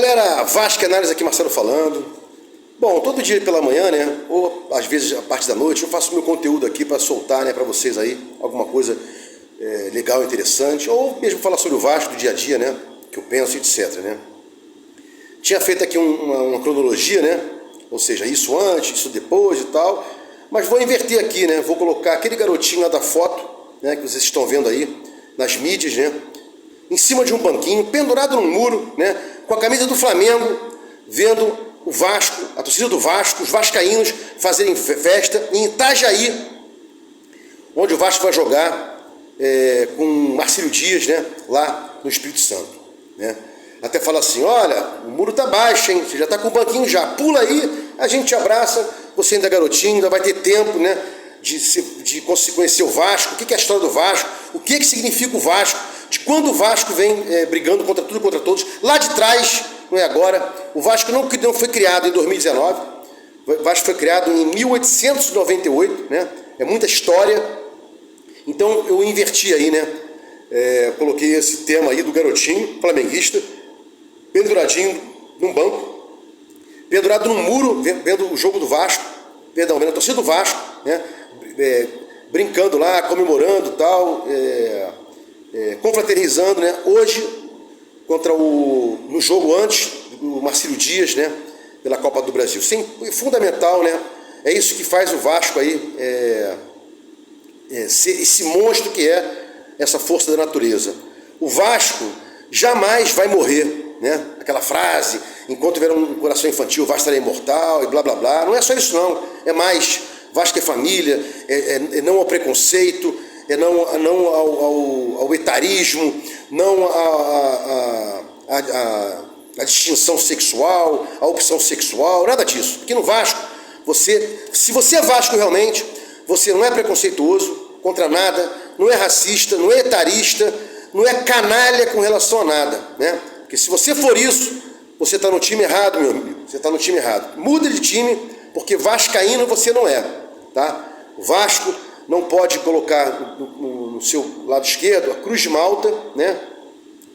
Galera, Vasco Análise aqui, Marcelo falando. Bom, todo dia pela manhã, né, ou às vezes a parte da noite, eu faço meu conteúdo aqui para soltar, né, para vocês aí, alguma coisa legal, interessante, ou mesmo falar sobre o Vasco do dia a dia, né, que eu penso, etc, né. Tinha feito aqui uma cronologia, né, ou seja, isso antes, isso depois e tal, mas vou inverter aqui, né, vou colocar aquele garotinho lá da foto, né, que vocês estão vendo aí nas mídias, né, em cima de um banquinho, pendurado num muro, né, com a camisa do Flamengo, vendo o Vasco, a torcida do Vasco, os vascaínos fazerem festa em Itajaí, onde o Vasco vai jogar com Marcílio Dias, né, lá no Espírito Santo, né. Até fala assim, olha, o muro tá baixo, hein, você já tá com o banquinho já, pula aí, a gente te abraça, você ainda é garotinho, ainda vai ter tempo, né, de conhecer o Vasco, o que é a história do Vasco, o que significa o Vasco, de quando o Vasco vem brigando contra tudo e contra todos, lá de trás, não é agora. O Vasco não foi criado em 2019, o Vasco foi criado em 1898, né? É muita história. Então eu inverti aí, né? Coloquei esse tema aí do garotinho flamenguista, penduradinho num banco, pendurado num muro, vendo o jogo do Vasco, vendo a torcida do Vasco, né? Brincando lá, comemorando e tal, confraternizando, né? Hoje, no jogo antes, o Marcílio Dias, né? Pela Copa do Brasil. Fundamental, né? É isso que faz o Vasco aí ser esse monstro que é essa força da natureza. O Vasco jamais vai morrer, né? Aquela frase, enquanto tiver um coração infantil, o Vasco será imortal e blá blá blá. Não é só isso não, é mais. Vasco é família, é não ao preconceito, é não ao etarismo, não à distinção sexual, à opção sexual, nada disso. Porque no Vasco, se você é Vasco realmente, você não é preconceituoso contra nada, não é racista, não é etarista, não é canalha com relação a nada, né? Porque se você for isso, você está no time errado, meu amigo, você está no time errado. Muda de time, porque vascaíno você não é, tá? O Vasco não pode colocar no seu lado esquerdo a cruz de Malta, né?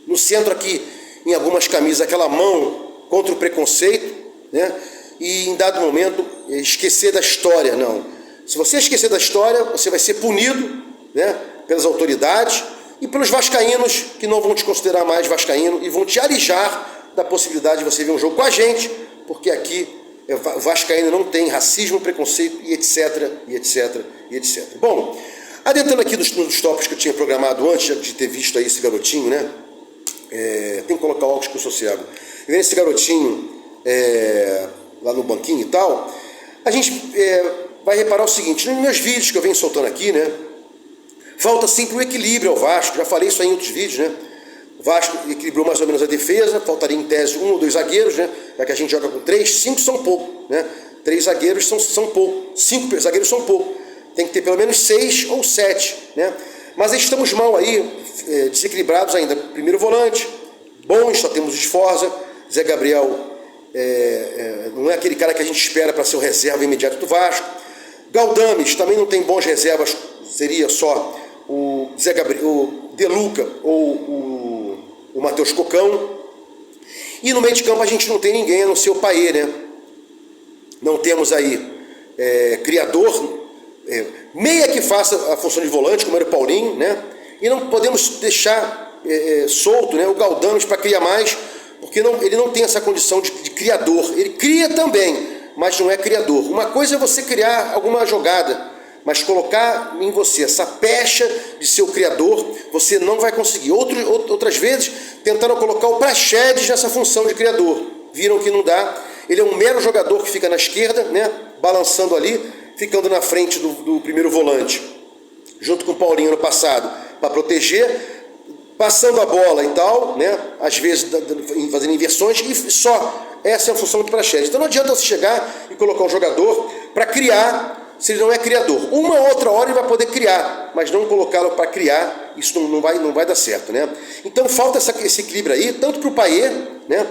No centro aqui, em algumas camisas, aquela mão contra o preconceito, né? E em dado momento esquecer da história, não. Se você esquecer da história, você vai ser punido, né? Pelas autoridades e pelos vascaínos que não vão te considerar mais vascaíno e vão te alijar da possibilidade de você ver um jogo com a gente, porque aqui o vascaíno não tem racismo, preconceito e etc, e etc, e etc. Bom, adentrando aqui nos tópicos que eu tinha programado antes de ter visto aí esse garotinho, né? Tem que colocar óculos que eu sou cego. Vendo esse garotinho lá no banquinho e tal, a gente vai reparar o seguinte, nos meus vídeos que eu venho soltando aqui, né? Falta sempre o equilíbrio ao Vasco, já falei isso aí em outros vídeos, né? O Vasco equilibrou mais ou menos a defesa, faltaria em tese 1 ou 2 zagueiros, né? Já que a gente joga com 3, 5 são pouco, né? 3 zagueiros são pouco, 5 zagueiros são pouco. Tem que ter pelo menos 6 ou 7, né? Mas estamos mal aí, desequilibrados ainda. Primeiro volante, bons, só temos o Sforza, Zé Gabriel não é aquele cara que a gente espera para ser o reserva imediato do Vasco. Galdames também não tem bons reservas, seria só o Zé Gabriel, o De Luca ou o Matheus Cocão. E no meio de campo a gente não tem ninguém a não ser o Payet, né? Não temos aí criador, meia que faça a função de volante, como era o Paulinho, né? E não podemos deixar solto, né, o Galdames para criar mais, porque ele não tem essa condição de criador. Ele cria também, mas não é criador. Uma coisa é você criar alguma jogada, mas colocar em você essa pecha de ser o criador, você não vai conseguir. Outras vezes tentaram colocar o Praxedes nessa função de criador, viram que não dá. Ele é um mero jogador que fica na esquerda, né, balançando ali, ficando na frente do primeiro volante, junto com o Paulinho no passado, para proteger, passando a bola e tal, né, às vezes fazendo inversões, e só essa é a função do Praxedes. Então não adianta você chegar e colocar um jogador para criar, se ele não é criador. Uma outra hora ele vai poder criar, mas não colocá-lo para criar, isso não vai dar certo, né? Então falta esse equilíbrio aí, tanto para o Payet, né?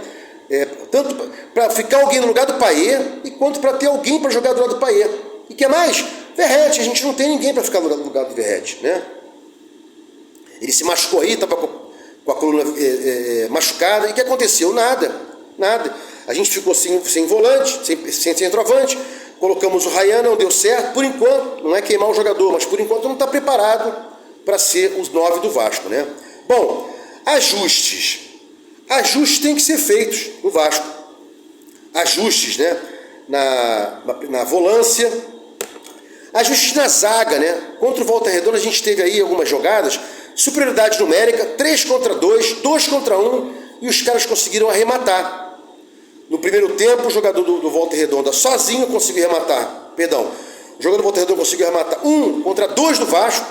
Tanto para ficar alguém no lugar do Payet, e quanto para ter alguém para jogar do lado do Payet. E que mais? Verratti, a gente não tem ninguém para ficar no lugar do Verratti, né? Ele se machucou aí, estava com a coluna machucada, e o que aconteceu? Nada. Nada. A gente ficou sem volante, sem centroavante, colocamos o Ryan, não deu certo. Por enquanto, não é queimar o jogador, mas por enquanto não está preparado para ser os 9 do Vasco, né? Bom, ajustes. Ajustes têm que ser feitos no Vasco. Ajustes, né? Na volância. Ajustes na zaga, né? Contra o Volta Redonda a gente teve aí algumas jogadas, superioridade numérica, 3 contra 2, 2 contra 1, e os caras conseguiram arrematar. No primeiro tempo, o jogador do Volta Redonda sozinho conseguiu arrematar. Perdão, o jogador do Volta Redonda conseguiu arrematar 1 contra 2 do Vasco,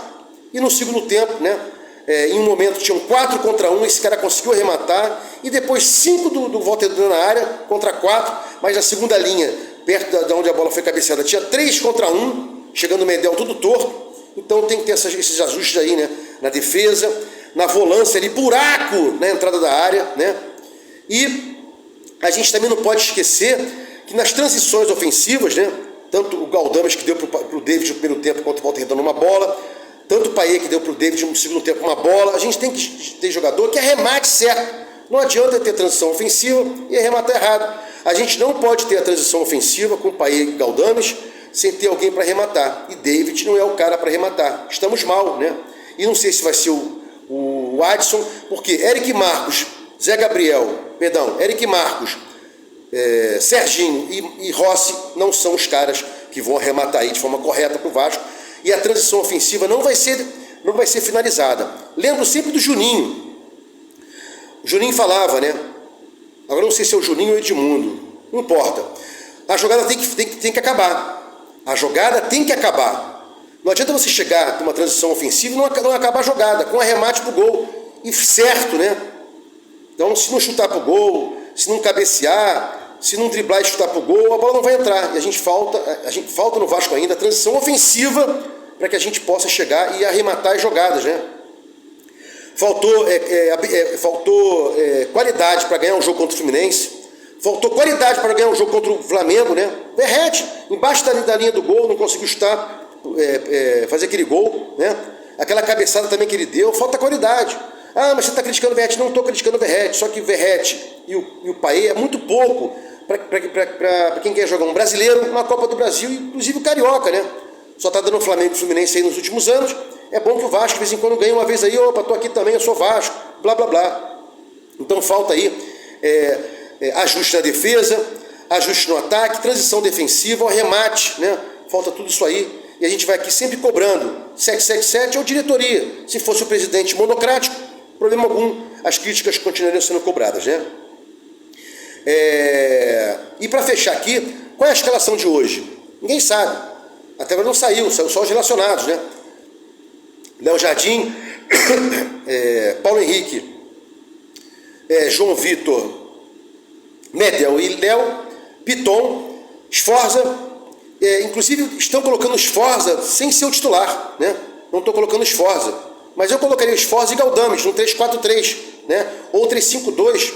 e no segundo tempo, né? Em um momento tinham 4 contra 1, esse cara conseguiu arrematar, e depois 5 do Volta Redonda na área contra 4, mas na segunda linha, perto de onde a bola foi cabeceada, tinha 3 contra 1, chegando o Medel tudo torto. Então tem que ter esses ajustes aí, né? Na defesa, na volância ali, buraco na entrada da área, né? E a gente também não pode esquecer que nas transições ofensivas, né? Tanto o Galdames que deu para o David no primeiro tempo quanto o Volta Redonda uma bola, tanto o Payet que deu para o David no segundo tempo uma bola, a gente tem que ter jogador que arremate certo. Não adianta ter transição ofensiva e arrematar errado. A gente não pode ter a transição ofensiva com o Payet e Galdames sem ter alguém para arrematar. E David não é o cara para arrematar. Estamos mal, né? E não sei se vai ser o Adson, porque Eric Marcos, Eric Marcos, Serginho e Rossi não são os caras que vão arrematar aí de forma correta para o Vasco. E a transição ofensiva não vai ser finalizada. Lembro sempre do Juninho. O Juninho falava, né? Agora não sei se é o Juninho ou o Edmundo. Não importa. A jogada tem que acabar. A jogada tem que acabar. Não adianta você chegar com uma transição ofensiva e não acabar a jogada, com um arremate pro gol. E certo, né? Então, se não chutar pro gol, se não cabecear, se não driblar e chutar pro gol, a bola não vai entrar. E a gente falta no Vasco ainda a transição ofensiva para que a gente possa chegar e arrematar as jogadas, né? Faltou qualidade para ganhar um jogo contra o Fluminense. Faltou qualidade para ganhar um jogo contra o Flamengo, né? Verratti, embaixo da linha do gol, não conseguiu chutar, fazer aquele gol, né? Aquela cabeçada também que ele deu, falta qualidade. Ah, mas você está criticando o Verratti. Não estou criticando o Verratti, só que o Verratti e o Payet é muito pouco para quem quer jogar um brasileiro numa Copa do Brasil, inclusive o Carioca, né? Só está dando o Flamengo e o Fluminense aí nos últimos anos. É bom que o Vasco de vez em quando ganhe uma vez aí, opa, estou aqui também, eu sou Vasco, blá blá blá. Então falta aí ajuste na defesa, ajuste no ataque, transição defensiva, o remate, né? Falta tudo isso aí. E a gente vai aqui sempre cobrando 777 ou diretoria. Se fosse o presidente monocrático, problema algum, as críticas continuariam sendo cobradas, né? E para fechar aqui, qual é a escalação de hoje? Ninguém sabe. Até agora não saiu só os relacionados, né? Léo Jardim, Paulo Henrique, João Vitor, Medel e Léo, Piton, Sforza, inclusive estão colocando Sforza sem ser o titular, né? Não estou colocando Sforza, mas eu colocaria Sforza e Galdames no 3-4-3, né? Ou 3-5-2,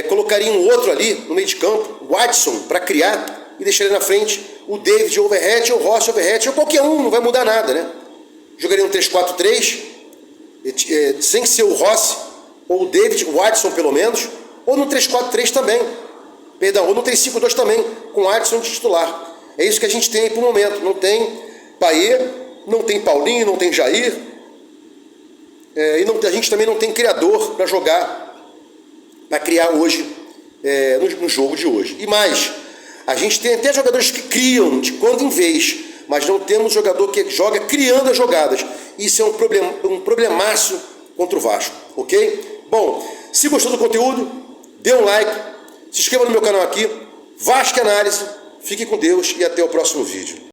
colocaria um outro ali no meio de campo, o Adson, para criar, e deixaria na frente o David ou o Verratti, ou o Rossi ou o Verratti, ou qualquer um, não vai mudar nada, né? Jogaria um 3-4-3, sem ser o Rossi, ou o David, o Adson pelo menos, ou no 3-4-3 também, ou no 3-5-2 também, com o Adson de titular. É isso que a gente tem aí por momento. Não tem Payet, não tem Paulinho, não tem Jair, a gente também não tem criador para jogar, para criar hoje, no jogo de hoje. E mais, a gente tem até jogadores que criam de quando em vez, mas não temos jogador que joga criando as jogadas. Isso é um problemaço contra o Vasco, ok? Bom, se gostou do conteúdo, dê um like, se inscreva no meu canal aqui, Vasco Análise, fique com Deus e até o próximo vídeo.